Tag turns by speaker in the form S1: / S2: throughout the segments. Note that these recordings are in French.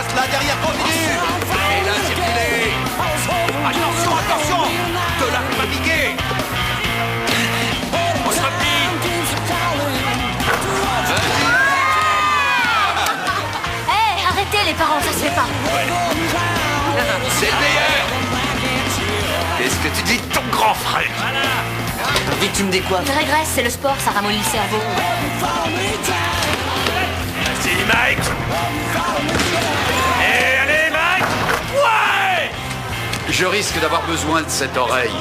S1: passe, là, derrière, continue. Et là, circulez. Attention, attention. De là, pas piquer. On se replie.
S2: Hé, arrêtez les parents, ça se fait pas.
S1: C'est le meilleur. Qu'est-ce que tu dis de ton grand frère?
S3: Victime des quoi?
S2: Je régresse, c'est le sport, ça ramollit le cerveau.
S1: Vas-y, Mike. Et allez, Mike. Ouais. Je risque d'avoir besoin de cette oreille.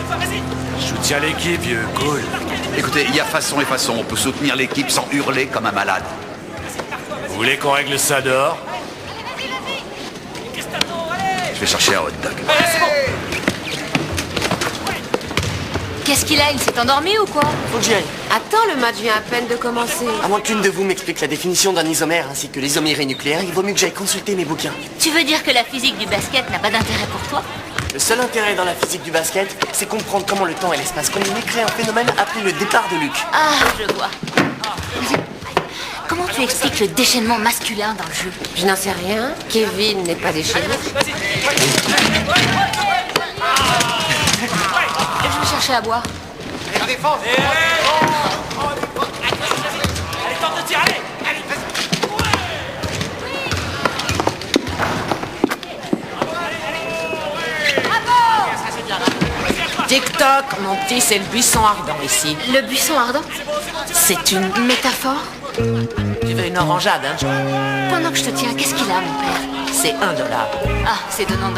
S1: Soutiens l'équipe, vieux, cool. Écoutez, il y a façon et façon. On peut soutenir l'équipe sans hurler comme un malade.
S4: Vous voulez qu'on règle ça dehors?
S1: Je vais chercher un hot dog.
S2: Qu'est-ce qu'il a? Il s'est endormi ou quoi?
S3: Faut que j'y aille.
S5: Attends, le match vient à peine de commencer.
S3: À moins qu'une de vous m'explique la définition d'un isomère ainsi que l'isoméré nucléaire, il vaut mieux que j'aille consulter mes bouquins.
S2: Tu veux dire que la physique du basket n'a pas d'intérêt pour toi?
S3: Le seul intérêt dans la physique du basket, c'est comprendre comment le temps et l'espace combinés créent un phénomène appelé le départ de Luc.
S2: Ah, je vois. Comment tu expliques le déchaînement masculin dans le jeu?
S5: Je n'en sais rien. Kevin n'est pas déchaîné.
S2: Je vais chercher à boire.
S1: La défense.
S4: Allez, tente de tirer, allez.
S5: Tic-toc, mon petit, c'est le buisson ardent ici.
S2: Le buisson ardent?
S5: C'est une...
S2: Métaphore?
S5: Tu veux une orangeade, hein?
S2: Pendant que je te tiens, qu'est-ce qu'il a, mon père?
S5: C'est $1.
S2: Ah, c'est donnant.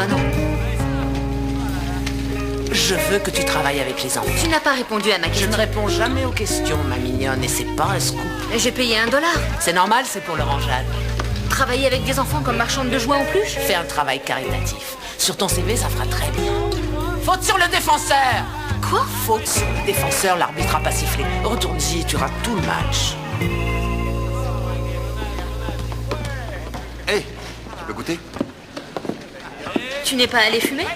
S5: Je veux que tu travailles avec les enfants.
S2: Tu n'as pas répondu à ma
S5: Je
S2: question.
S5: ne réponds jamais aux questions, ma mignonne, et c'est pas un scoop.
S2: J'ai payé $1.
S5: C'est normal, c'est pour l'orangeade.
S2: Travailler avec des enfants comme marchande de jouets en plus?
S5: Fais un travail caritatif. Sur ton CV, ça fera très bien. Faute sur le défenseur!
S2: Quoi?
S5: Faute sur le défenseur, l'arbitre a pas sifflé. Retourne-y et tu rates tout le match.
S1: Hé, tu peux goûter?
S2: Tu n'es pas allé fumer?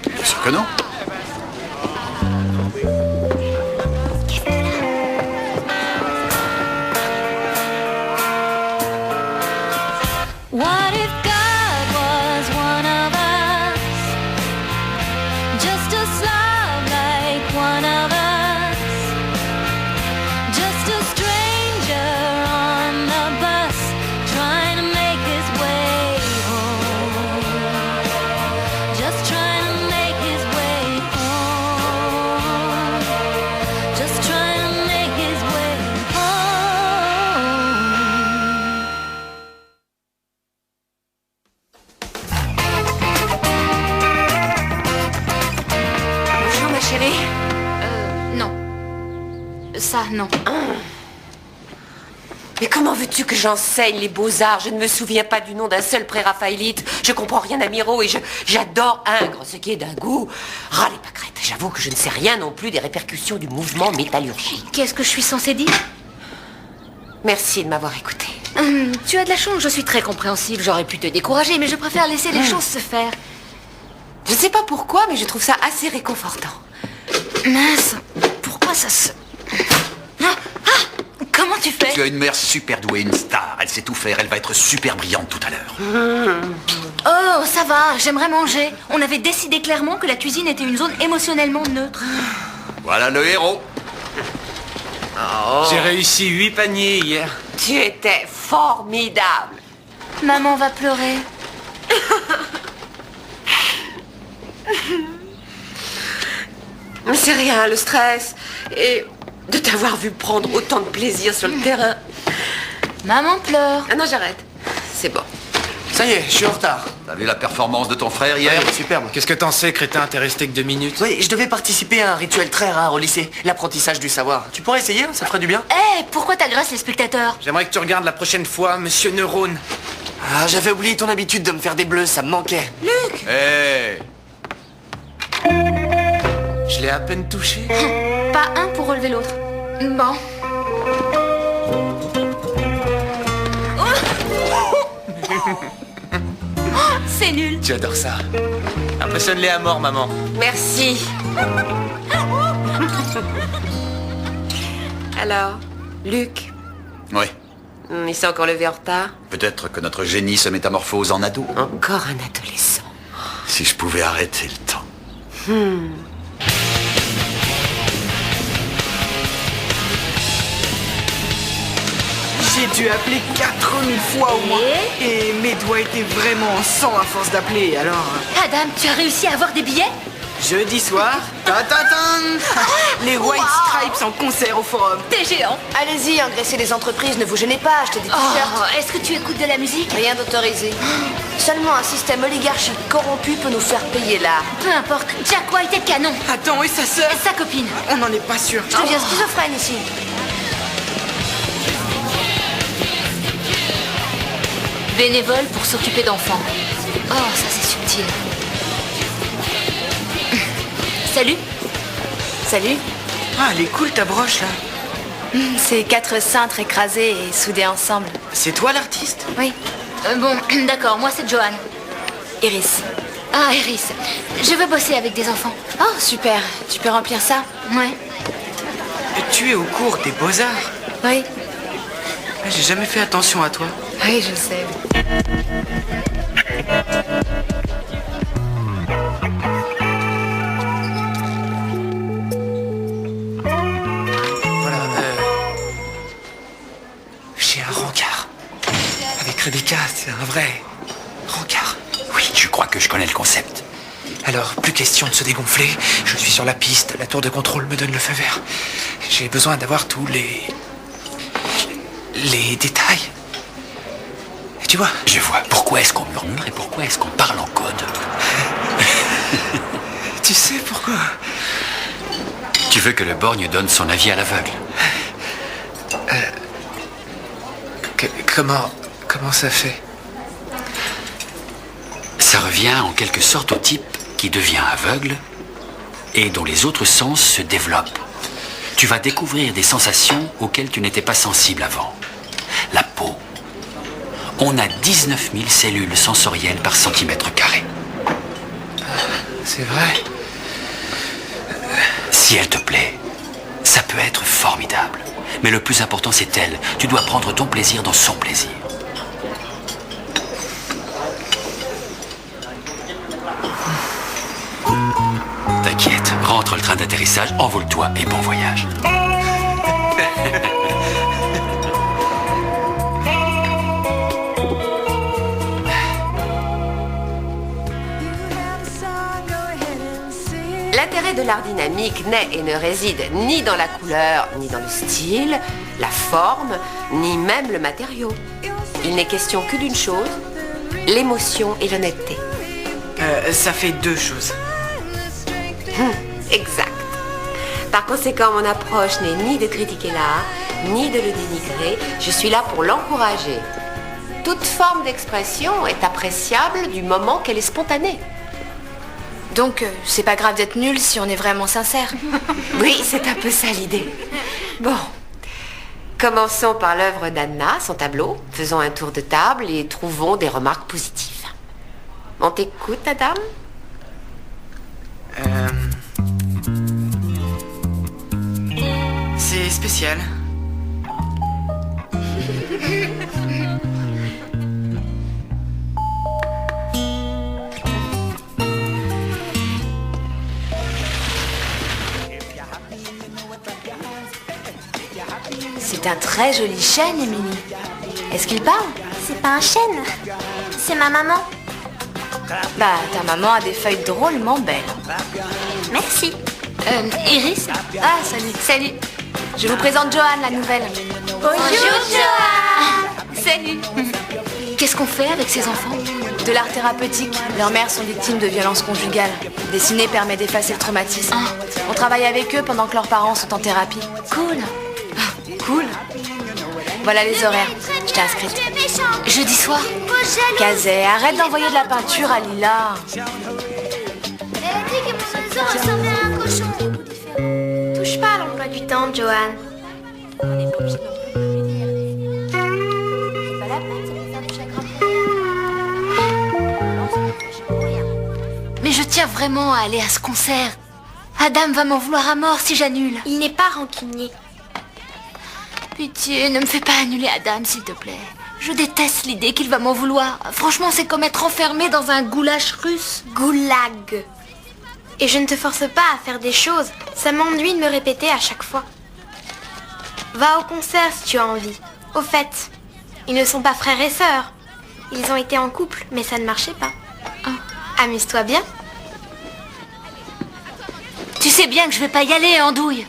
S1: Bien sûr que non.
S6: What if God was one of us? Just a slob like one of us. Just a stranger on the bus trying to make his way home. Just trying to make his way home. Just trying to make his way home.
S5: Bonjour, ma chérie.
S2: Non. Ça, non.
S5: Mais comment veux-tu que j'enseigne les beaux-arts? Je ne me souviens pas du nom d'un seul pré-raphaélite. Je comprends rien à Miro et j'adore Ingres, ce qui est d'un goût. Ras les pâquerettes. J'avoue que je ne sais rien non plus des répercussions du mouvement métallurgique.
S2: Qu'est-ce que je suis censée dire?
S5: Merci de m'avoir écouté.
S2: Tu as de la chance, je suis très compréhensible. J'aurais pu te décourager, mais je préfère laisser les choses se faire.
S5: Je ne sais pas pourquoi, mais je trouve ça assez réconfortant.
S2: Mince, pourquoi ça se... Ah, comment tu fais?
S1: Tu as une mère super douée, une star. Elle sait tout faire. Elle va être super brillante tout à l'heure.
S2: Oh, ça va, j'aimerais manger. On avait décidé clairement que la cuisine était une zone émotionnellement neutre.
S1: Voilà le héros.
S4: J'ai réussi 8 paniers hier.
S5: Tu étais formidable.
S2: Maman va pleurer.
S5: Mais c'est rien, le stress. Et de t'avoir vu prendre autant de plaisir sur le terrain.
S2: Maman pleure.
S5: Ah non, j'arrête. C'est bon.
S3: Ça y est, je suis en retard.
S1: T'as vu la performance de ton frère hier?
S3: Superbe.
S4: Qu'est-ce que t'en sais, crétin? T'es resté que 2 minutes.
S3: Oui, je devais participer à un rituel très rare au lycée, l'apprentissage du savoir. Tu pourrais essayer, hein, ça ferait du bien.
S2: Hé, pourquoi t'agresses les spectateurs?
S4: J'aimerais que tu regardes la prochaine fois, monsieur Neurone.
S3: Ah, j'avais oublié ton habitude de me faire des bleus, ça me manquait.
S1: Hé.
S4: Je l'ai à peine touché.
S2: Pas un pour relever l'autre. Bon. C'est nul.
S4: Tu adores ça. Impressionne-les à mort, maman.
S5: Merci. Alors, Luc,
S1: Ouais.
S5: Il s'est encore levé en retard.
S1: Peut-être que notre génie se métamorphose en ado.
S5: Encore un adolescent.
S1: Si je pouvais arrêter le temps.
S7: J'ai dû appeler 4000 fois au moins. Et mes doigts étaient vraiment en sang à force d'appeler, alors...
S2: Adam, tu as réussi à avoir des billets?
S7: Jeudi soir, les White Stripes en concert au Forum.
S2: T'es géant.
S8: Allez-y, engraissez les entreprises, ne vous gênez pas, achetez des t-shirts.
S2: Oh, est-ce que tu écoutes de la musique?
S8: Rien d'autorisé. Seulement un système oligarchique corrompu peut nous faire payer l'art.
S2: Peu importe, Jack White est canon.
S7: Attends, et sa sœur?
S2: Sa copine.
S7: On n'en est pas sûr.
S8: Je deviens schizophrène ici.
S2: Bénévole pour s'occuper d'enfants. Oh, ça c'est subtil. Salut.
S8: Salut.
S7: Ah, elle est cool ta broche là.
S8: C'est 4 cintres écrasés et soudés ensemble.
S7: C'est toi l'artiste?
S8: Oui.
S2: Bon, d'accord, moi c'est Johan.
S8: Iris.
S2: Ah, Iris, je veux bosser avec des enfants.
S8: Oh, super. Tu peux remplir ça?
S2: Ouais.
S7: Tu es au cours des Beaux-Arts?
S8: Oui.
S7: Ah, j'ai jamais fait attention à toi.
S8: Oui, je sais.
S4: Voilà, j'ai un rencard. Avec Rebecca, c'est un vrai rencard.
S1: Oui, je crois que je connais le concept.
S4: Alors, plus question de se dégonfler. Je suis sur la piste, la tour de contrôle me donne le feu vert. J'ai besoin d'avoir tous les détails. Et tu vois,
S1: Je vois. Pourquoi est-ce qu'on murmure et pourquoi est-ce qu'on parle en code?
S4: tu sais pourquoi?
S1: Tu veux que le borgne donne son avis à l'aveugle?
S4: Comment ça fait?
S1: Ça revient en quelque sorte au type qui devient aveugle et dont les autres sens se développent. Tu vas découvrir des sensations auxquelles tu n'étais pas sensible avant. La peau. On a 19 000 cellules sensorielles par centimètre carré.
S4: C'est vrai?
S1: Si elle te plaît, ça peut être formidable. Mais le plus important, c'est elle. Tu dois prendre ton plaisir dans son plaisir. T'inquiète, rentre le train d'atterrissage, envole-toi et bon voyage.
S5: L'intérêt de l'art dynamique n'est et ne réside ni dans la couleur, ni dans le style, la forme, ni même le matériau. Il n'est question que d'une chose, l'émotion et l'honnêteté.
S7: Ça fait 2 choses.
S5: Exact. Par conséquent, mon approche n'est ni de critiquer l'art, ni de le dénigrer. Je suis là pour l'encourager. Toute forme d'expression est appréciable du moment qu'elle est spontanée.
S8: Donc, c'est pas grave d'être nul si on est vraiment sincère.
S5: Oui, c'est un peu ça l'idée. Bon, commençons par l'œuvre d'Anna, son tableau. Faisons un tour de table et trouvons des remarques positives. On t'écoute, Adam?
S7: C'est spécial.
S8: C'est un très joli chêne, Émilie. Est-ce qu'il parle?
S9: C'est pas un chêne, c'est ma maman.
S8: Bah, ta maman a des feuilles drôlement belles.
S9: Merci.
S2: Iris?
S8: Ah, salut. Salut. Je vous présente Johan, la nouvelle.
S9: Bonjour, Johan.
S2: Salut. Qu'est-ce qu'on fait avec ces enfants?
S8: De l'art thérapeutique. Leurs mères sont victimes de violences conjugales. Dessiner permet d'effacer le traumatisme. On travaille avec eux pendant que leurs parents sont en thérapie.
S2: Cool.
S8: Cool. Voilà les horaires. Je t'ai inscrite.
S2: Jeudi soir?
S8: Kazé, arrête d'envoyer de la peinture à Lila.
S9: Elle a dit que mon oiseau ressemblait à un cochon. Touche pas à l'emploi du temps, Johan.
S8: On n'est pas obligé non plus de lui dire. C'est pas la peine, ça peut faire du chagrin pour rien.
S2: Mais je tiens vraiment à aller à ce concert. Adam va m'en vouloir à mort si j'annule.
S9: Il n'est pas rancunier.
S2: Pitié, ne me fais pas annuler Adam, s'il te plaît. Je déteste l'idée qu'il va m'en vouloir. Franchement, c'est comme être enfermé dans un goulash russe.
S9: Goulag. Et je ne te force pas à faire des choses. Ça m'ennuie de me répéter à chaque fois. Va au concert si tu as envie. Au fait, ils ne sont pas frères et sœurs. Ils ont été en couple, mais ça ne marchait pas. Amuse-toi bien.
S2: Tu sais bien que je vais pas y aller, Andouille.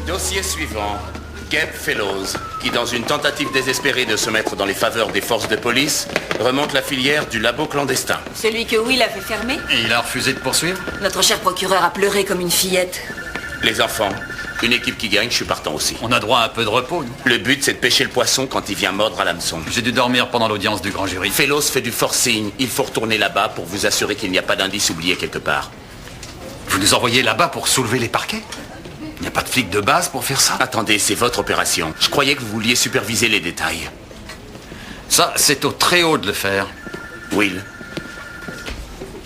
S10: Dossier suivant. Gabe Fellows, qui dans une tentative désespérée de se mettre dans les faveurs des forces de police, remonte la filière du labo clandestin.
S5: Celui que Will a fait fermer?
S1: Et il a refusé de poursuivre?
S5: Notre cher procureur a pleuré comme une fillette.
S10: Les enfants, une équipe qui gagne, je suis partant aussi.
S1: On a droit à un peu de repos, non?
S10: Le but, c'est de pêcher le poisson quand il vient mordre à l'hameçon.
S1: J'ai dû dormir pendant l'audience du grand jury.
S10: Fellows fait du forcing. Il faut retourner là-bas pour vous assurer qu'il n'y a pas d'indice oublié quelque part.
S1: Vous nous envoyez là-bas pour soulever les parquets? Il n'y a pas de flic de base pour faire ça?
S10: Attendez, c'est votre opération. Je croyais que vous vouliez superviser les détails.
S1: Ça, c'est au très haut de le faire.
S10: Will,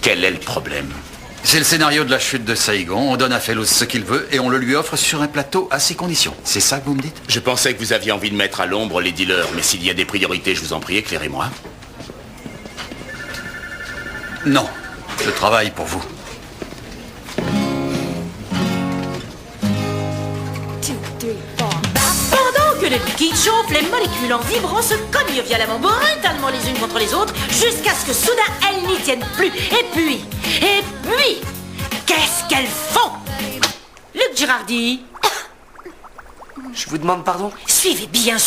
S10: quel est le problème?
S1: C'est le scénario de la chute de Saïgon. On donne à Fellows ce qu'il veut et on le lui offre sur un plateau à ses conditions. C'est ça que vous me dites?
S10: Je pensais que vous aviez envie de mettre à l'ombre les dealers, mais s'il y a des priorités, je vous en prie, éclairez-moi.
S1: Non, je travaille pour vous.
S11: Pendant que le liquide chauffe, les molécules en vibrant se cognent violemment, brutalement les unes contre les autres, jusqu'à ce que soudain elles n'y tiennent plus. Et puis, qu'est-ce qu'elles font? Luc Girardi,
S3: Je vous demande pardon?
S11: suivez bien,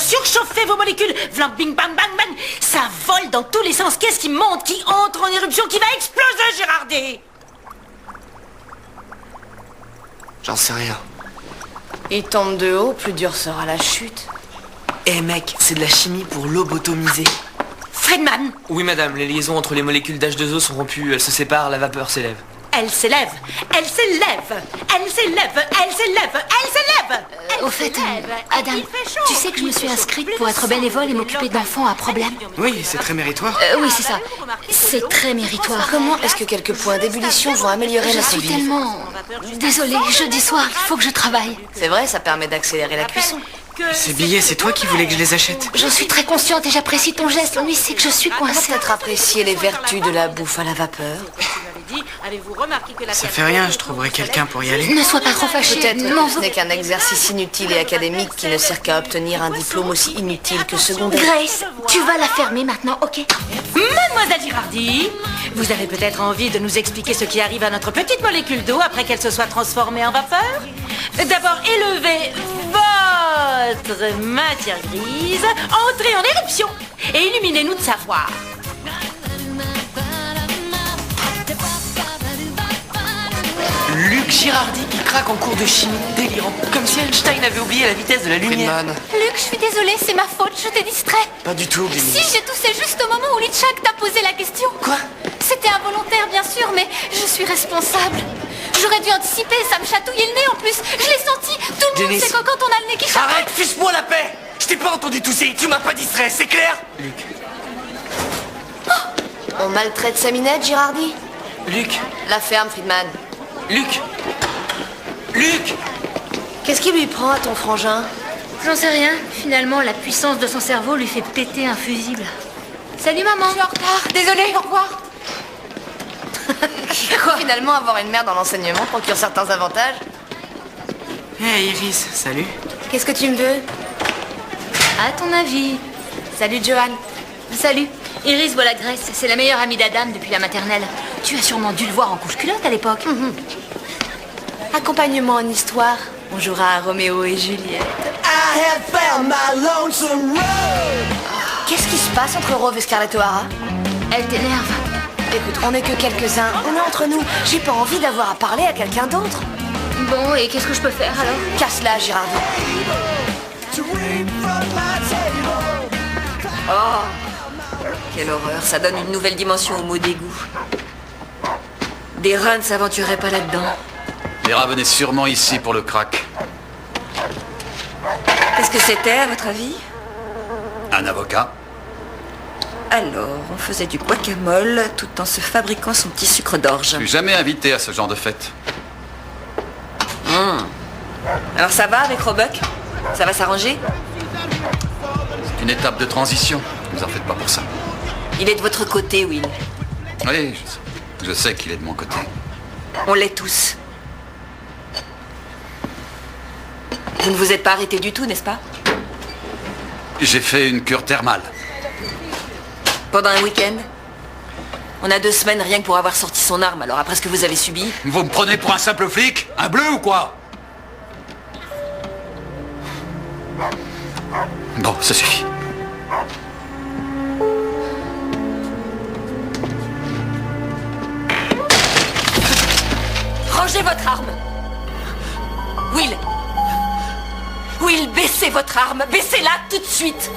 S11: surchauffez vos molécules. Vlam, bing, bang, bang, bang. Ça vole dans tous les sens. Qu'est-ce qui monte, qui entre en éruption, qui va exploser, Girardi?
S3: J'en sais rien.
S8: Il tombe de haut, plus dur sera la chute.
S7: Eh mec, c'est de la chimie pour lobotomiser.
S11: Friedman,
S7: Oui madame, les liaisons entre les molécules d'H2O sont rompues, elles se séparent, la vapeur s'élève.
S11: elle s'élève, elle s'élève, elle s'élève, elle s'élève, elle s'élève.
S2: Au fait, Adam, tu sais que je me suis inscrite pour être bénévole et m'occuper d'enfants à problème?
S7: Oui, c'est très méritoire.
S2: Oui, c'est ça. C'est très méritoire.
S8: Comment est-ce que quelques points d'ébullition vont améliorer
S2: Je
S8: notre
S2: suis
S8: vie?
S2: tellement... Désolée, jeudi soir, il faut que je travaille.
S8: C'est vrai, ça permet d'accélérer la cuisson.
S7: Ces billets, c'est toi qui voulais que je les achète?
S2: Je suis très consciente et j'apprécie ton geste. L'ennui, c'est que je suis
S8: On va
S2: coincée.
S8: peut-être apprécier les vertus de la bouffe à la vapeur.
S7: Ça fait rien, je trouverai quelqu'un pour y aller.
S2: Ne sois pas trop fâchée.
S8: Peut-être
S2: Non,
S8: que ce n'est qu'un exercice inutile et académique qui ne sert qu'à obtenir un diplôme aussi inutile que secondaire.
S2: Grace, tu vas la fermer maintenant, ok?
S11: Mademoiselle Girardi, vous avez peut-être envie de nous expliquer ce qui arrive à notre petite molécule d'eau après qu'elle se soit transformée en vapeur? D'abord, élevez votre matière grise, entrez en éruption et illuminez-nous de savoir.
S7: Luc Girardi qui craque en cours de chimie, délirant. Comme si Einstein avait oublié la vitesse de la lumière.
S3: Friedman,
S2: Luc, je suis désolée, c'est ma faute, je t'ai distrait.
S3: pas du tout, Glennis.
S2: Si, j'ai toussé juste au moment où Litchak t'a posé la question.
S3: Quoi?
S2: C'était involontaire, bien sûr, mais je suis responsable. J'aurais dû anticiper, ça me chatouillait le nez en plus. Je l'ai senti, tout le monde
S3: Dennis.
S2: sait que quand on a le nez qui chatouille...
S3: Arrête, fiche-moi la paix! Je t'ai pas entendu tousser, tu m'as pas distrait, c'est clair?
S8: On maltraite sa minette, Girardi?
S7: Luc,
S8: La ferme, Friedman.
S7: Luc, Luc!
S8: Qu'est-ce qui lui prend à ton frangin?
S2: J'en sais rien. Finalement, la puissance de son cerveau lui fait péter un fusible. Salut, maman. Je suis en retard. Désolée, au revoir.
S8: Finalement, avoir une mère dans l'enseignement procure certains avantages.
S7: Hey Iris, salut.
S8: Qu'est-ce que tu me veux?
S2: À ton avis.
S8: Salut, Johan.
S2: Salut. Iris, voilà Grace. C'est la meilleure amie d'Adam depuis la maternelle. Tu as sûrement dû le voir en couche-culotte à l'époque.
S8: Accompagnement en histoire. On jouera à Roméo et Juliette. Qu'est-ce qui se passe entre Rove et Scarlett O'Hara?
S2: Elle t'énerve.
S8: Écoute, on n'est que quelques-uns. On est entre nous. J'ai pas envie d'avoir à parler à quelqu'un d'autre.
S2: Bon, et qu'est-ce que je peux faire alors?
S8: Casse-la, Girardi. Oh,
S5: Quelle horreur, ça donne une nouvelle dimension au mot d'égout. Des rats ne s'aventuraient pas là-dedans.
S1: Les rats venaient sûrement ici pour le crack.
S5: Qu'est-ce que c'était, à votre avis?
S1: Un avocat?
S12: Alors, on faisait du guacamole tout en se fabriquant son petit sucre d'orge.
S1: Je suis jamais invité à ce genre de fête.
S12: Alors ça va avec Roebuck? Ça va s'arranger?
S1: C'est une étape de transition. Ne vous en faites pas pour ça.
S12: Il est de votre côté, Will.
S1: Oui, je sais qu'il est de mon côté.
S12: On l'est tous. Vous ne vous êtes pas arrêté du tout, n'est-ce pas?
S1: J'ai fait une cure thermale.
S12: Pendant un week-end? On a 2 semaines rien que pour avoir sorti son arme, alors après ce que vous avez subi...
S1: Vous me prenez pour un simple flic? Un bleu ou quoi? Bon, ça suffit.
S12: Rangez votre arme! Will! Will, baissez votre arme! Baissez-la tout de suite!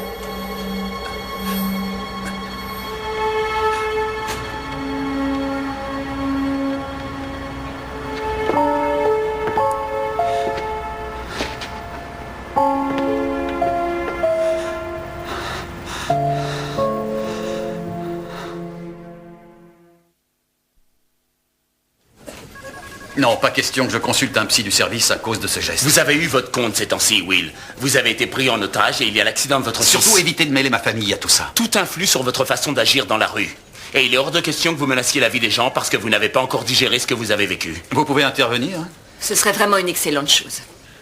S1: Non, pas question que je consulte un psy du service à cause de ce geste.
S10: Vous avez eu votre compte ces temps-ci, Will. Vous avez été pris en otage et il y a l'accident de votre fils.
S1: Surtout évitez de mêler ma famille à tout ça.
S10: Tout influe sur votre façon d'agir dans la rue. Et il est hors de question que vous menaciez la vie des gens parce que vous n'avez pas encore digéré ce que vous avez vécu.
S1: Vous pouvez intervenir, hein?
S12: Ce serait vraiment une excellente chose.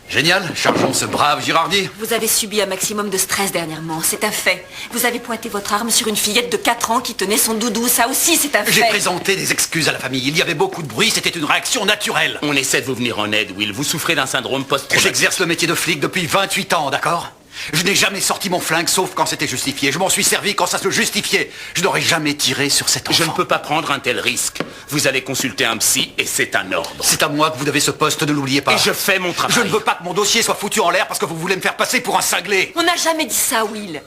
S1: Génial, chargeons ce brave Girardi.
S12: Vous avez subi un maximum de stress dernièrement, c'est un fait. Vous avez pointé votre arme sur une fillette de 4 ans qui tenait son doudou, ça aussi c'est un fait.
S1: J'ai présenté des excuses à la famille. Il y avait beaucoup de bruit, c'était une réaction naturelle.
S10: On essaie de vous venir en aide, Will. Vous souffrez d'un syndrome post-traumatique.
S1: J'exerce le métier de flic depuis 28 ans, d'accord? Je n'ai jamais sorti mon flingue sauf quand c'était justifié. Je m'en suis servi quand ça se justifiait. Je n'aurais jamais tiré sur cet enfant.
S10: Je ne peux pas prendre un tel risque. Vous allez consulter un psy et c'est un ordre.
S1: C'est à moi que vous devez ce poste, ne l'oubliez pas.
S10: Et je fais mon travail.
S1: Je ne veux pas que mon dossier soit foutu en l'air parce que vous voulez me faire passer pour un cinglé.
S12: On n'a jamais dit ça, Will.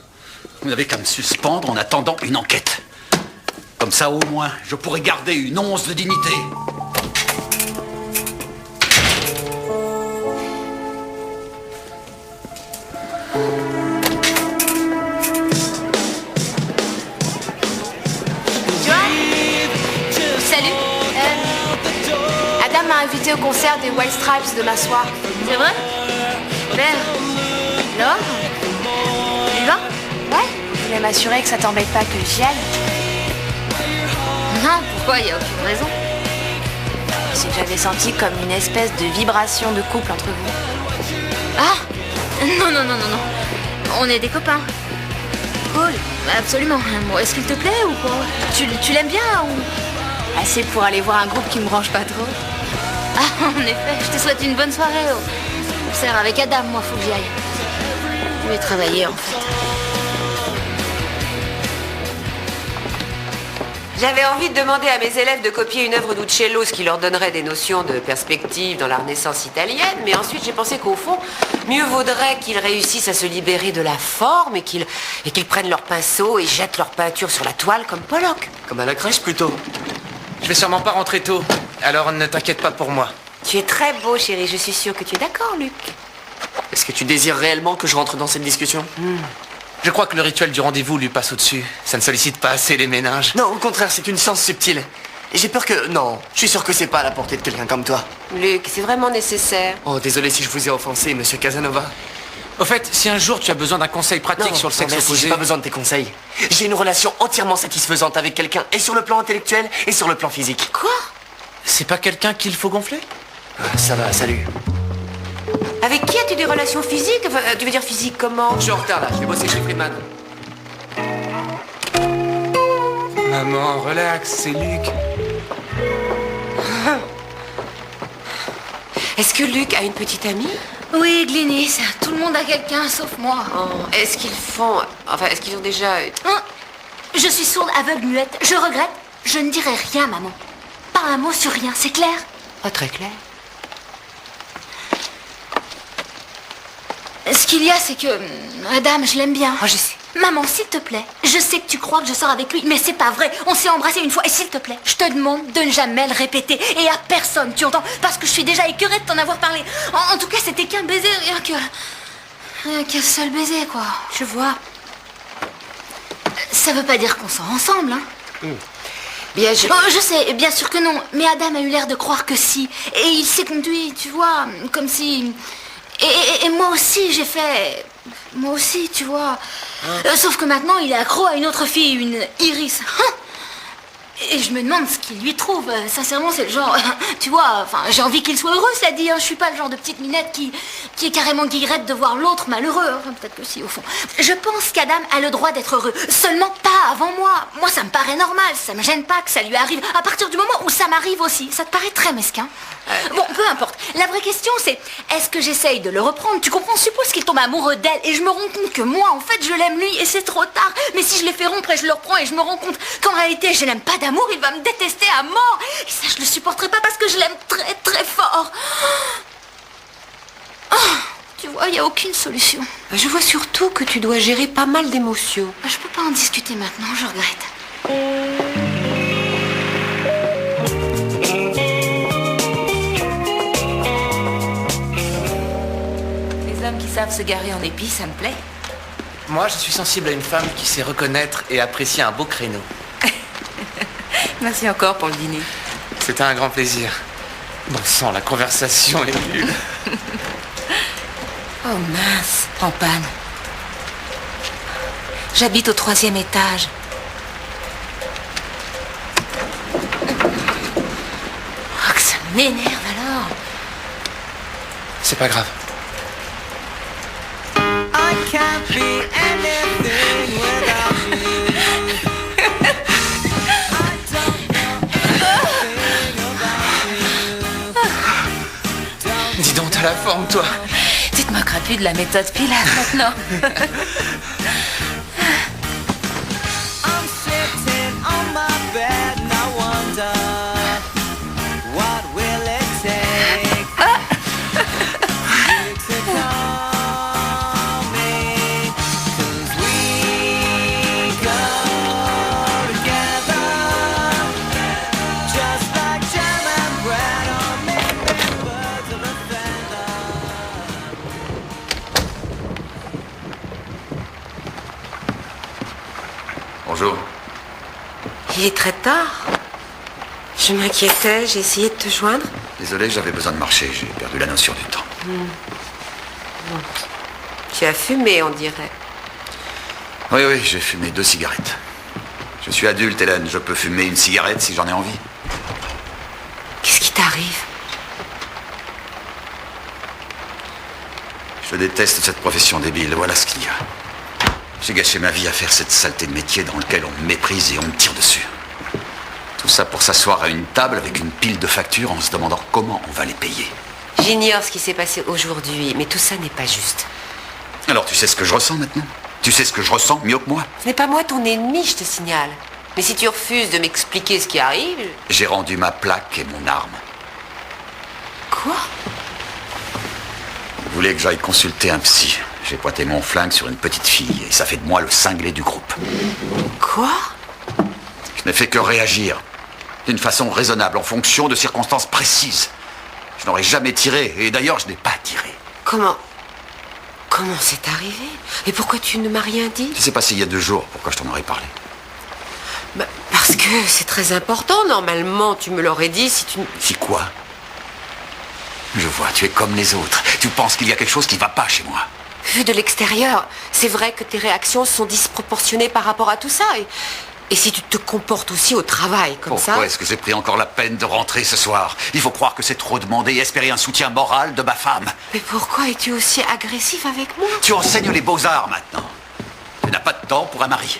S1: Vous n'avez qu'à me suspendre en attendant une enquête. Comme ça, au moins, je pourrais garder une once de dignité.
S8: Salut. Adam m'a invité au concert des White Stripes demain soir.
S2: C'est vrai? Super. Alors? Tu y vas?
S8: Ouais. Je voulais m'assurer que ça t'embête pas que j'y aille.
S2: Non, pourquoi? Il n'y a aucune raison.
S8: C'est que j'avais senti comme une espèce de vibration de couple entre vous.
S2: Ah! Non, non, non, non, non. On est des copains. Cool. Absolument. Bon, est-ce qu'il te plaît ou quoi? Tu l'aimes bien ou...
S8: Assez pour aller voir un groupe qui me branche pas trop.
S2: Ah, en effet. Je te souhaite une bonne soirée. On sert avec Adam, moi, faut que j'y aille. Je vais travailler, en fait.
S5: J'avais envie de demander à mes élèves de copier une œuvre d'Uccello, ce qui leur donnerait des notions de perspective dans la Renaissance italienne, mais ensuite j'ai pensé qu'au fond, mieux vaudrait qu'ils réussissent à se libérer de la forme et qu'ils prennent leur pinceau et jettent leur peinture sur la toile comme Pollock.
S3: Comme à la crèche plutôt.
S4: Je vais sûrement pas rentrer tôt, alors ne t'inquiète pas pour moi.
S5: Tu es très beau, chérie, je suis sûre que tu es d'accord, Luc.
S3: Est-ce que tu désires réellement que je rentre dans cette discussion?
S4: Je crois que le rituel du rendez-vous lui passe au-dessus. Ça ne sollicite pas assez les ménages.
S3: Non, au contraire, c'est une science subtile. Et j'ai peur que... Non, je suis sûr que c'est pas à la portée de quelqu'un comme toi.
S5: Luc, c'est vraiment nécessaire.
S3: Oh, désolé si je vous ai offensé, monsieur Casanova.
S4: Au fait, si un jour tu as besoin d'un conseil pratique sur le sexe
S3: merci,
S4: opposé...
S3: j'ai pas besoin de tes conseils. J'ai une relation entièrement satisfaisante avec quelqu'un, et sur le plan intellectuel, et sur le plan physique.
S5: Quoi?
S4: C'est pas quelqu'un qu'il faut gonfler?
S3: Ça va, salut.
S5: Avec qui as-tu des relations physiques? Enfin, tu veux dire physiques comment?
S3: Je suis en retard là, je vais bosser chez Friedman.
S4: Maman, relax, c'est Luc.
S5: Est-ce que Luc a une petite amie?
S2: Oui, Glynis. Tout le monde a quelqu'un, sauf moi.
S5: Oh, est-ce qu'ils font... Enfin, est-ce qu'ils ont déjà...
S2: Hein? Je suis sourde, aveugle, muette. Je regrette. Je ne dirai rien, maman. Pas un mot sur rien, c'est clair?
S5: Pas très clair.
S2: Ce qu'il y a, c'est que... Adam, je l'aime bien.
S5: Oh, je sais.
S2: Maman, s'il te plaît, je sais que tu crois que je sors avec lui, mais c'est pas vrai. On s'est embrassé une fois, et s'il te plaît, je te demande de ne jamais le répéter. Et à personne, tu entends? Parce que je suis déjà écœurée de t'en avoir parlé. En tout cas, c'était qu'un baiser, rien qu'un seul baiser, quoi.
S5: Je vois.
S2: Ça veut pas dire qu'on sort ensemble, hein.
S5: Bien,
S2: Je sais, bien sûr que non. Mais Adam a eu l'air de croire que si. Et il s'est conduit, tu vois, comme si... Et moi aussi, j'ai fait... Moi aussi, tu vois. Sauf que maintenant, il est accro à une autre fille, une Iris. Et je me demande ce qu'il lui trouve. Sincèrement, c'est le genre... Tu vois, enfin, j'ai envie qu'il soit heureux, cela dit. Hein. Je suis pas le genre de petite minette qui est carrément guillerette de voir l'autre malheureux. Enfin, peut-être que si, au fond. Je pense qu'Adam a le droit d'être heureux. Seulement pas avant moi. Moi, ça me paraît normal. Ça me gêne pas que ça lui arrive. À partir du moment où ça m'arrive aussi. Ça te paraît très mesquin? Bon, peu importe. La vraie question, c'est... Est-ce que j'essaye de le reprendre? Tu comprends? Suppose qu'il tombe amoureux d'elle. Et je me rends compte que moi, en fait, je l'aime lui. Et c'est trop tard. Mais si je l'ai fait rompre et je le reprends et je me rends compte qu'en réalité, je n'aime pas d'amour, il va me détester à mort. Et ça, je le supporterai pas parce que je l'aime très, très fort. Tu vois, il n'y a aucune solution.
S5: Je vois surtout que tu dois gérer pas mal d'émotions.
S2: Je peux pas en discuter maintenant, je regrette.
S11: Les hommes qui savent se garer en épis, ça me plaît.
S4: Moi, je suis sensible à une femme qui sait reconnaître et apprécier un beau créneau.
S11: Merci encore pour le dîner.
S4: C'était un grand plaisir. Bon sang, la conversation est nulle.
S11: Oh mince, en panne. J'habite au 3e étage. Oh, que ça m'énerve alors.
S4: C'est pas grave.
S13: I can't be anything without you.
S4: Dis donc, t'as la forme, toi.
S11: Tu te moqueras plus de la méthode Pilates maintenant.
S13: I'm sitting on my bed and I wonder what will it take you to call me, 'cause we go together just like jam and bread or maybe birds of a feather.
S1: Bonjour.
S5: Il est très tard. Je m'inquiétais, j'ai essayé de te joindre.
S1: Désolé, j'avais besoin de marcher. J'ai perdu la notion du temps.
S5: Tu as fumé, on dirait.
S1: Oui, j'ai fumé 2 cigarettes. Je suis adulte, Hélène. Je peux fumer une cigarette si j'en ai envie.
S5: Qu'est-ce qui t'arrive?
S1: Je déteste cette profession débile. Voilà ce qu'il y a. J'ai gâché ma vie à faire cette saleté de métier dans lequel on me méprise et on me tire dessus. Tout ça pour s'asseoir à une table avec une pile de factures en se demandant comment on va les payer.
S5: J'ignore ce qui s'est passé aujourd'hui, mais tout ça n'est pas juste.
S1: Alors tu sais ce que je ressens maintenant? Tu sais ce que je ressens mieux que moi?
S5: Ce n'est pas moi ton ennemi, je te signale. Mais si tu refuses de m'expliquer ce qui arrive...
S1: J'ai rendu ma plaque et mon arme.
S5: Quoi?
S1: Vous voulez que j'aille consulter un psy? J'ai pointé mon flingue sur une petite fille et ça fait de moi le cinglé du groupe.
S5: Quoi?
S1: Je n'ai fait que réagir d'une façon raisonnable en fonction de circonstances précises. Je n'aurais jamais tiré et d'ailleurs je n'ai pas tiré.
S5: Comment c'est arrivé? Et pourquoi tu ne m'as rien dit?
S1: Ça s'est passé il y a 2 jours, pourquoi je t'en aurais parlé?
S5: Bah, parce que c'est très important, normalement tu me l'aurais dit si tu...
S1: Si quoi? Je vois, tu es comme les autres. Tu penses qu'il y a quelque chose qui ne va pas chez moi.
S5: Vu de l'extérieur, c'est vrai que tes réactions sont disproportionnées par rapport à tout ça. Et si tu te comportes aussi au travail comme ça...
S1: Pourquoi est-ce que j'ai pris encore la peine de rentrer ce soir? Il faut croire que c'est trop demandé et espérer un soutien moral de ma femme.
S5: Mais pourquoi es-tu aussi agressif avec moi?
S1: Tu enseignes les beaux-arts maintenant. Tu n'as pas de temps pour un mari.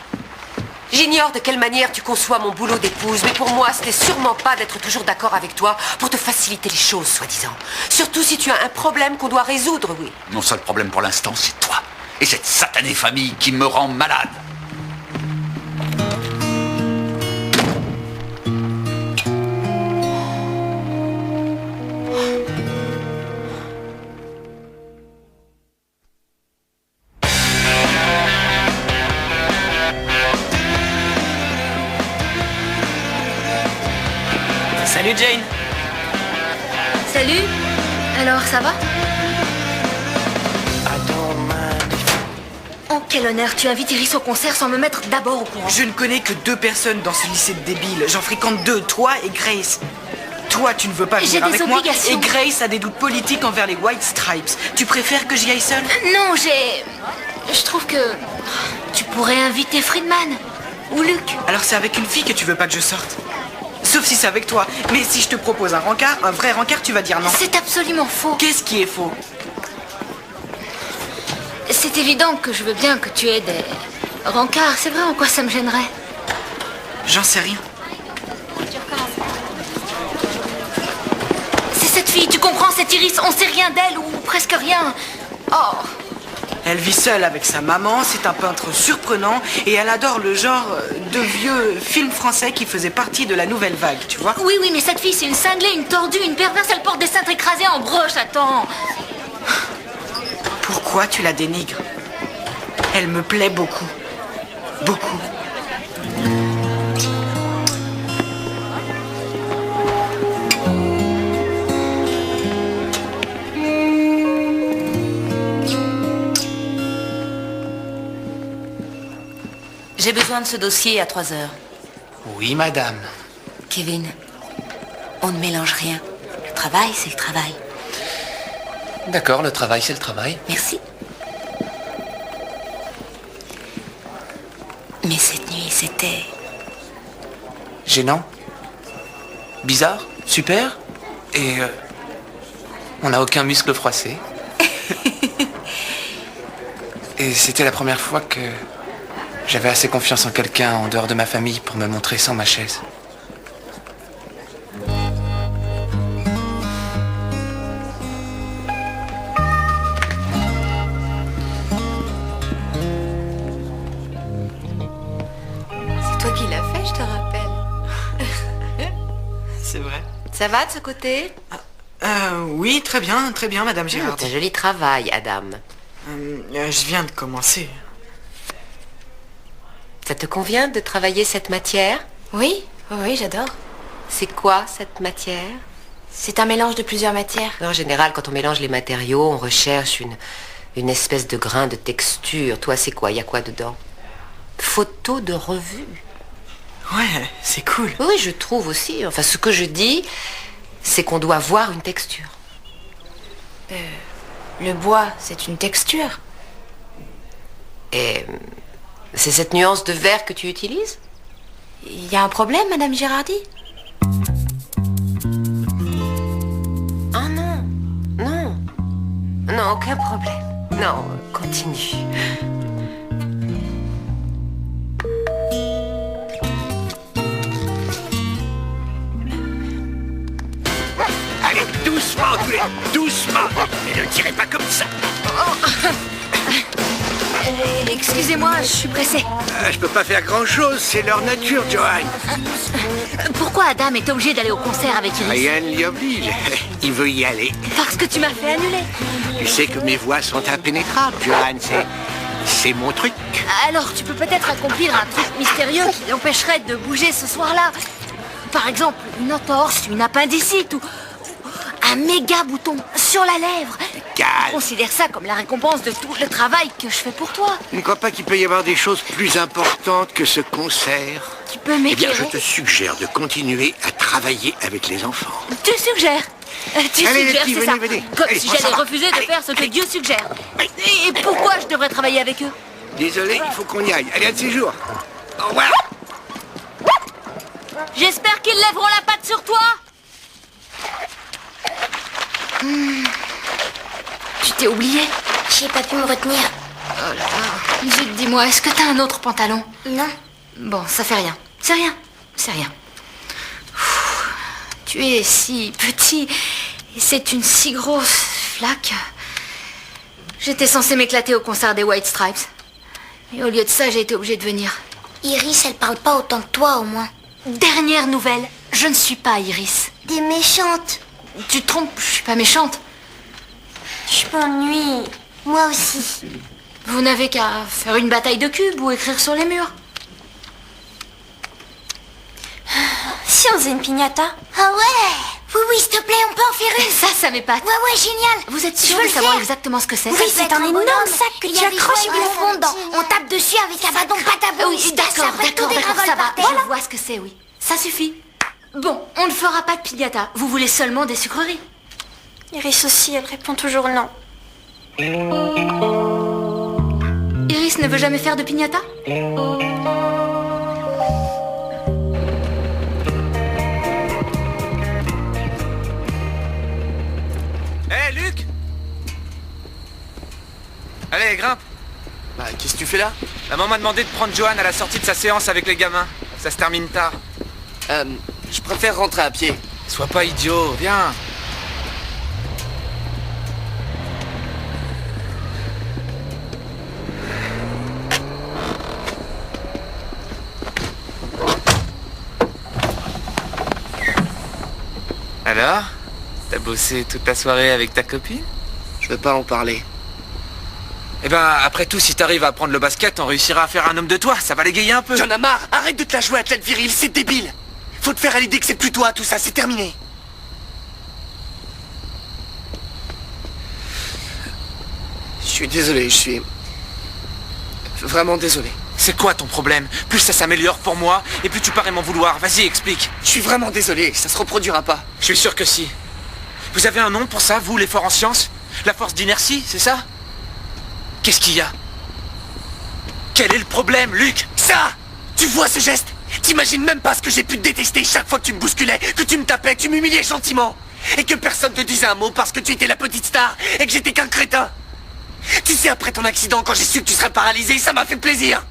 S5: J'ignore de quelle manière tu conçois mon boulot d'épouse, mais pour moi, ce n'est sûrement pas d'être toujours d'accord avec toi pour te faciliter les choses, soi-disant. Surtout si tu as un problème qu'on doit résoudre, oui.
S1: Mon seul problème pour l'instant, c'est toi. Et cette satanée famille qui me rend malade.
S7: Salut Jane.
S2: Salut. Alors, ça va? En quel honneur tu invites Iris au concert sans me mettre d'abord au courant?
S7: Je ne connais que 2 personnes dans ce lycée de débiles. J'en fréquente 2, toi et Grace. Toi, tu ne veux pas
S2: J'ai
S7: venir
S2: des
S7: avec moi.
S2: obligations.
S7: Et Grace a des doutes politiques envers les White Stripes. Tu préfères que j'y aille seule?
S2: Non, je trouve que tu pourrais inviter Friedman ou Luc.
S7: Alors c'est avec une fille que tu veux pas que je sorte? Sauf si c'est avec toi. Mais si je te propose un rencard, un vrai rencard, tu vas dire non.
S2: C'est absolument faux.
S7: Qu'est-ce qui est faux?
S2: C'est évident que je veux bien que tu aies des rencarts. C'est vrai, en quoi ça me gênerait?
S7: J'en sais rien.
S2: C'est cette fille, tu comprends, cette Iris, on sait rien d'elle ou presque rien. Oh,
S7: Elle vit seule avec sa maman, c'est un peintre surprenant et elle adore le genre de vieux films français qui faisaient partie de la nouvelle vague, tu vois?
S2: oui, mais cette fille, c'est une cinglée, une tordue, une perverse, elle porte des cintres écrasés en broche, attends.
S7: Pourquoi tu la dénigres? Elle me plaît beaucoup. Beaucoup.
S11: J'ai besoin de ce dossier à 3 heures.
S4: Oui, madame.
S5: Kevin, on ne mélange rien. Le travail, c'est le travail.
S4: D'accord, le travail, c'est le travail.
S5: Merci. Mais cette nuit, c'était...
S4: Gênant. Bizarre. Super. Et on n'a aucun muscle froissé. Et c'était la première fois que j'avais assez confiance en quelqu'un en dehors de ma famille pour me montrer sans ma chaise.
S8: C'est toi qui l'as fait, je te rappelle.
S7: C'est vrai.
S8: Ça va de ce côté?
S7: Oui, très bien, Madame Girard.
S5: C'est un joli travail, Adam.
S7: Je viens de commencer.
S5: Ça te convient de travailler cette matière?
S8: Oui, j'adore.
S5: C'est quoi, cette matière?
S8: C'est un mélange de plusieurs matières.
S5: En général, quand on mélange les matériaux, on recherche une espèce de grain de texture. Toi, c'est quoi? Il y a quoi dedans? Photo de revue.
S7: Ouais, c'est cool.
S5: Oui, je trouve aussi. Enfin, ce que je dis, c'est qu'on doit voir une texture.
S8: Le bois, c'est une texture.
S5: Et c'est cette nuance de vert que tu utilises?
S8: Il y a un problème, Madame Girardi?
S5: Ah non, non. Non, aucun problème. Non, continue.
S1: Allez, doucement, tous les... Doucement. Et ne tirez pas comme ça.
S2: Excusez-moi, je suis pressée.
S1: Je peux pas faire grand-chose, c'est leur nature, Johan.
S2: Pourquoi Adam est obligé d'aller au concert avec Iris?
S1: Rien ne l'y oblige. Il veut y aller.
S2: Parce que tu m'as fait annuler.
S1: Tu sais que mes voix sont impénétrables, Johan. C'est mon truc.
S2: Alors tu peux peut-être accomplir un truc mystérieux qui l'empêcherait de bouger ce soir-là. Par exemple, une entorse, une appendicite ou un méga bouton sur la lèvre.
S1: Calme.
S2: Considère ça comme la récompense de tout le travail que je fais pour toi.
S1: Je ne crois pas qu'il peut y avoir des choses plus importantes que ce concert.
S2: Tu peux
S1: Eh bien,
S2: m'éclairer?
S1: je te suggère de continuer à travailler avec les enfants.
S2: Tu suggères? Tu
S1: Allez, les
S2: suggères,
S1: filles,
S2: c'est ça.
S1: venez.
S2: Comme
S1: Allez,
S2: si
S1: on s'en
S2: j'allais
S1: va.
S2: refuser de
S1: Allez,
S2: faire ce que
S1: allez.
S2: Dieu suggère. Et pourquoi je devrais travailler avec eux?
S1: Désolé, il faut qu'on y aille. Allez, un de ces jours. Au revoir.
S2: J'espère qu'ils lèveront la patte sur toi. Tu t'es oublié?
S9: J'ai pas pu me retenir.
S2: Oh là là. Zut, dis-moi, est-ce que t'as un autre pantalon?
S9: Non.
S2: Bon, ça fait rien. C'est rien. C'est rien. Tu es si petit et c'est une si grosse flaque. J'étais censée m'éclater au concert des White Stripes. Et au lieu de ça, j'ai été obligée de venir.
S9: Iris, elle parle pas autant que toi, au moins.
S2: Dernière nouvelle, je ne suis pas Iris.
S9: T'es méchante.
S2: Tu te trompes, je suis pas méchante.
S9: Je m'ennuie. Moi aussi.
S2: Vous n'avez qu'à faire une bataille de cubes ou écrire sur les murs.
S9: Si on faisait une piñata? Ah ouais.
S2: Oui, s'il te plaît, on peut en faire une. Ça m'épate. Ouais, génial. Vous êtes sûr de savoir exactement ce que c'est?
S9: Oui, c'est un énorme sac que tu accroches et que le fond dedans. On tape dessus avec un bâton pâte à boules.
S2: Oui, d'accord, ça va. Je vois ce que c'est, oui. Ça suffit. Bon, on ne fera pas de piñata. Vous voulez seulement des sucreries.
S9: Iris aussi, elle répond toujours non.
S2: Iris ne veut jamais faire de piñata?
S4: Hé, Luc! Allez, grimpe!
S3: Bah, qu'est-ce que tu fais là?
S4: Maman m'a demandé de prendre Johan à la sortie de sa séance avec les gamins. Ça se termine tard.
S3: Je préfère rentrer à pied.
S4: Sois pas idiot, viens! Alors? T'as bossé toute la soirée avec ta copine?
S3: Je veux pas en parler.
S4: Eh ben, après tout, si t'arrives à prendre le basket, on réussira à faire un homme de toi, ça va l'égayer un peu.
S3: J'en ai marre. Arrête de te la jouer athlète viril, c'est débile. Faut te faire à l'idée que c'est plus toi, tout ça, c'est terminé. Je suis désolé, je suis... vraiment désolé.
S4: C'est quoi ton problème? Plus ça s'améliore pour moi, et plus tu parais m'en vouloir. Vas-y, explique.
S3: Je suis vraiment désolé, ça se reproduira pas.
S4: Je suis sûr que si. Vous avez un nom pour ça, vous, les forts en sciences? La force d'inertie, c'est ça? Qu'est-ce qu'il y a? Quel est le problème, Luc?
S3: Ça! Tu vois ce geste? T'imagines même pas ce que j'ai pu te détester chaque fois que tu me bousculais, que tu me tapais, que tu m'humiliais gentiment. Et que personne te disait un mot parce que tu étais la petite star et que j'étais qu'un crétin. Tu sais, après ton accident, quand j'ai su que tu serais paralysé, ça m'a fait plaisir.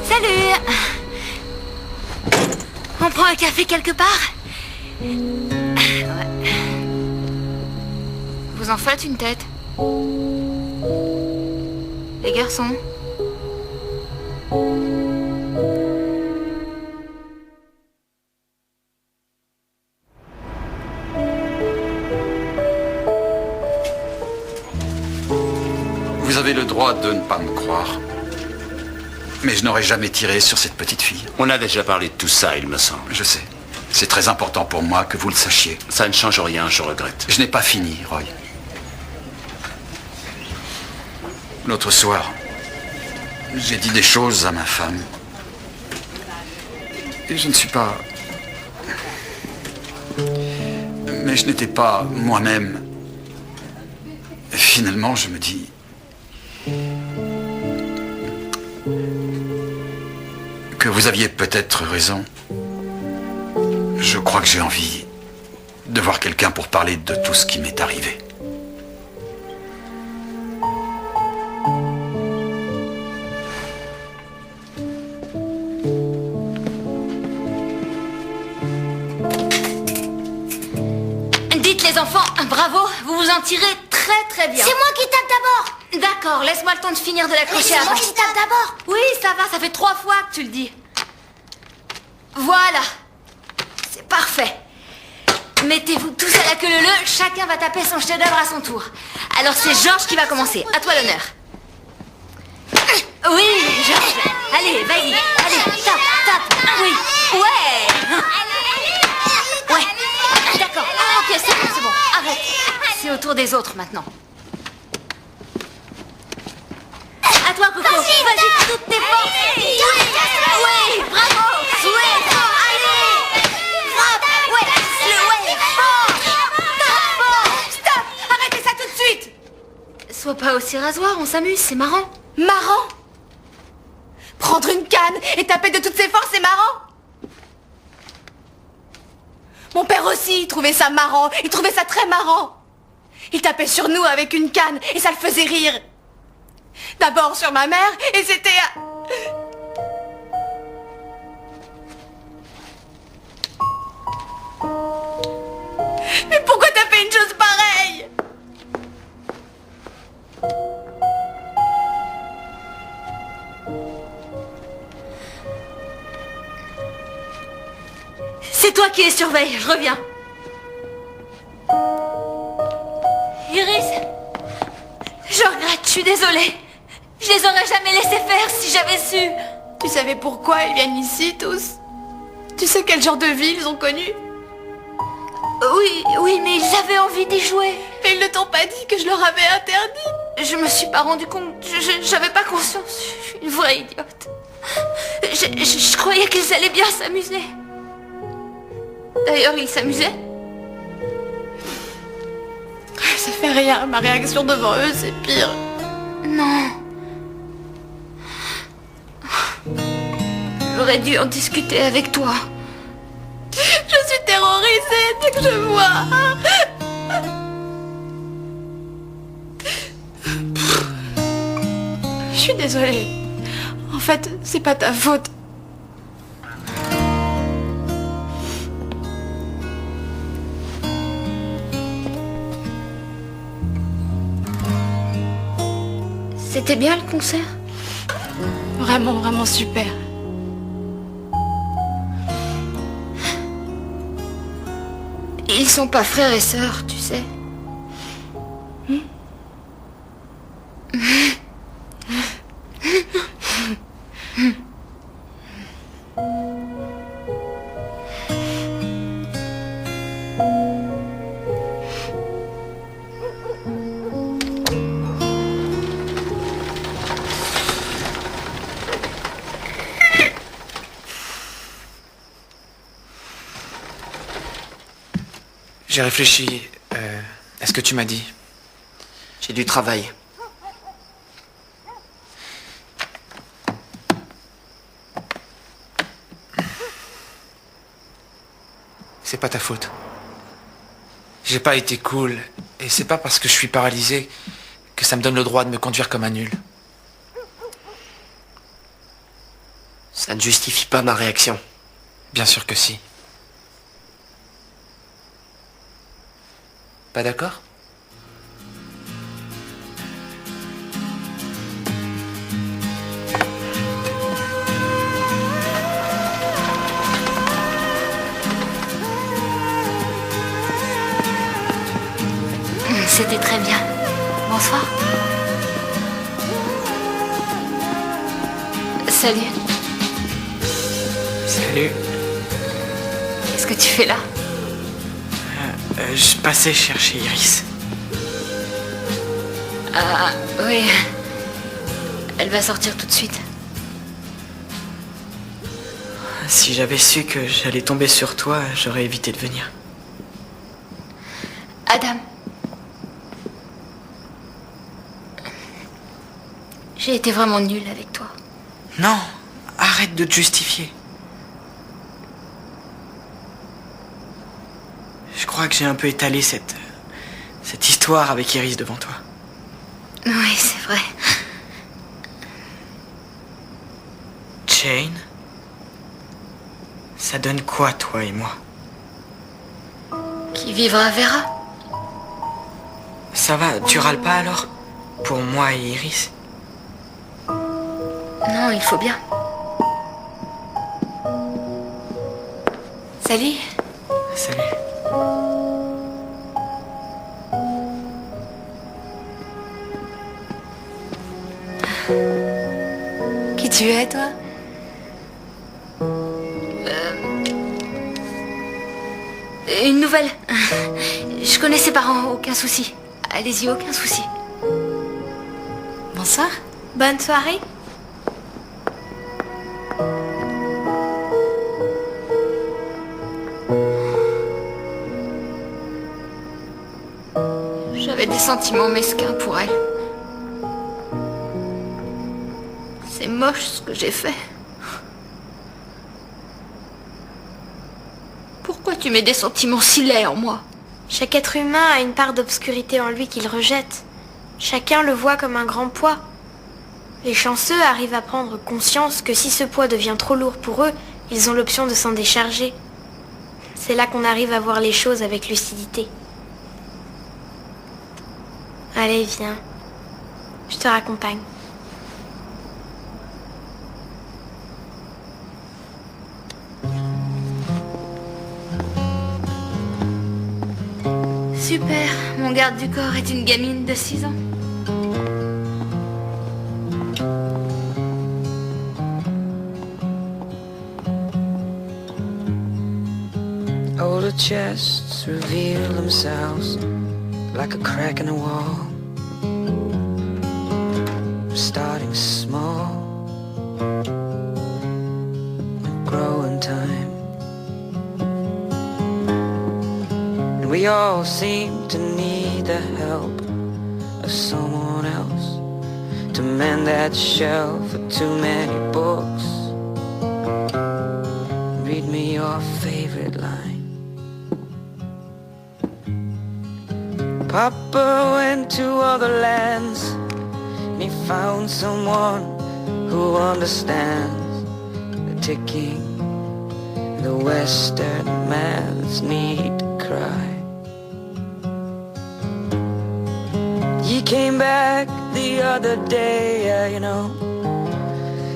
S2: Salut! On prend un café quelque part? Ouais. Vous en faites une tête. Les garçons.
S1: Vous avez le droit de ne pas me croire. Mais je n'aurais jamais tiré sur cette petite fille.
S10: On a déjà parlé de tout ça, il me semble.
S1: Je sais. C'est très important pour moi que vous le sachiez.
S10: Ça ne change rien, je regrette.
S1: Je n'ai pas fini, Roy. L'autre soir, j'ai dit des choses à ma femme. Et je ne suis pas... Mais je n'étais pas moi-même. Finalement, je me dis... que vous aviez peut-être raison. Je crois que j'ai envie de voir quelqu'un pour parler de tout ce qui m'est arrivé.
S2: Dites les enfants, bravo, vous vous en tirez très bien.
S9: C'est moi qui tape d'abord.
S2: D'accord, laisse-moi le temps de finir de l'accrocher
S9: C'est moi
S2: avant.
S9: qui tape d'abord.
S2: Oui, ça va, ça fait 3 fois que tu le dis. Voilà. C'est parfait. Mettez-vous tous à la queue leu, chacun va taper son chef-d'œuvre à son tour. Alors c'est Georges qui va commencer. À toi l'honneur. Oui, Georges. Allez, vas-y. Allez, tape. Oui. Ouais. Ouais. D'accord. Ah, ok, c'est bon. Arrête. C'est au tour des autres maintenant. À toi, Coco. Vas-y, toutes tes forces. Oui, bravo. Oui, allez. Frappe. Ouais, fort.
S8: Stop! Arrêtez ça tout de suite!
S2: Sois pas aussi rasoir, on s'amuse, c'est marrant.
S8: Marrant? Prendre une canne et taper de toutes ses forces, c'est marrant? Mon père aussi, il trouvait ça marrant. Il trouvait ça très marrant. Il tapait sur nous avec une canne et ça le faisait rire. D'abord sur ma mère et c'était... Mais pourquoi t'as fait une chose pareille?
S2: C'est toi qui les surveille, je reviens. Iris, je regrette, suis désolée. Je les aurais jamais laissés faire si j'avais su.
S8: Tu savais pourquoi ils viennent ici, tous? Tu sais quel genre de vie ils ont connu?
S2: Oui, mais ils avaient envie d'y jouer.
S8: Mais ils ne t'ont pas dit que je leur avais interdit.
S2: Je me suis pas rendu compte. J'avais pas conscience. Je suis une vraie idiote. Je croyais qu'ils allaient bien s'amuser. D'ailleurs, ils s'amusaient.
S8: Ça fait rien, ma réaction devant eux, c'est pire.
S2: Non. J'aurais dû en discuter avec toi.
S8: Je suis terrorisée dès que je vois. Je suis désolée. En fait, c'est pas ta faute.
S2: C'était bien le concert?
S8: Vraiment, vraiment super.
S2: Ils sont pas frères et sœurs, tu sais.
S4: J'ai réfléchi. Est-ce que tu m'as dit?
S3: J'ai du travail.
S4: C'est pas ta faute. J'ai pas été cool. Et c'est pas parce que je suis paralysé que ça me donne le droit de me conduire comme un nul.
S3: Ça ne justifie pas ma réaction.
S4: Bien sûr que si. Pas d'accord?
S2: C'était très bien. Bonsoir. Salut.
S7: Salut.
S2: Qu'est-ce que tu fais là?
S7: Je passais chercher Iris.
S2: Ah, oui. Elle va sortir tout de suite.
S7: Si j'avais su que j'allais tomber sur toi, j'aurais évité de venir.
S2: Adam. J'ai été vraiment nulle avec toi.
S7: Non, arrête de te justifier. Je crois que j'ai un peu étalé cette histoire avec Iris devant toi.
S2: Oui, c'est vrai.
S7: Jane, ça donne quoi, toi et moi?
S2: Qui vivra verra.
S7: Ça va, tu râles pas alors? Pour moi et Iris?
S2: Non, il faut bien. Salut.
S7: Salut.
S2: Qui tu es, toi? Une nouvelle. Je connais ses parents, aucun souci. Allez-y, aucun souci.
S8: Bonsoir.
S9: Bonne soirée.
S2: J'avais des sentiments mesquins pour elle. C'est moche ce que j'ai fait. Pourquoi tu mets des sentiments si laids en moi?
S9: Chaque être humain a une part d'obscurité en lui qu'il rejette. Chacun le voit comme un grand poids. Les chanceux arrivent à prendre conscience que si ce poids devient trop lourd pour eux, ils ont l'option de s'en décharger. C'est là qu'on arrive à voir les choses avec lucidité. Allez, viens. Je te raccompagne.
S2: Super, mon garde du corps est une gamine de 6 ans.
S13: chests reveal themselves like a crack in the wall. Starting small, grow in time. And we all seem to need the help of someone else to mend that shelf with too many books. Read me your favorite line. Papa went to other lands and he found someone who understands the ticking, the Western man's need to cry. He came back the other day, yeah, you know,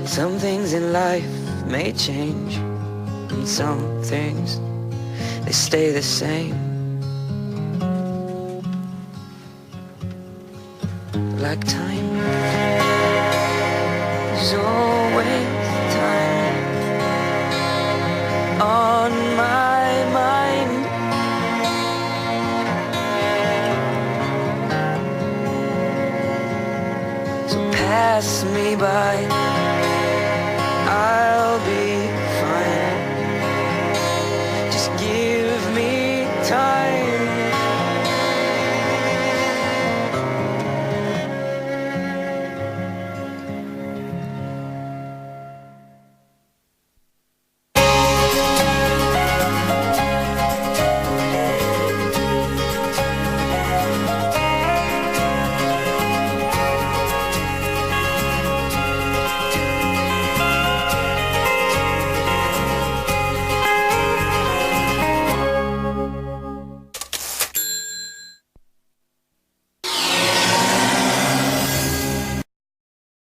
S13: some things in life may change, and some things, they stay the same. Like time is always time on my mind. So pass me by.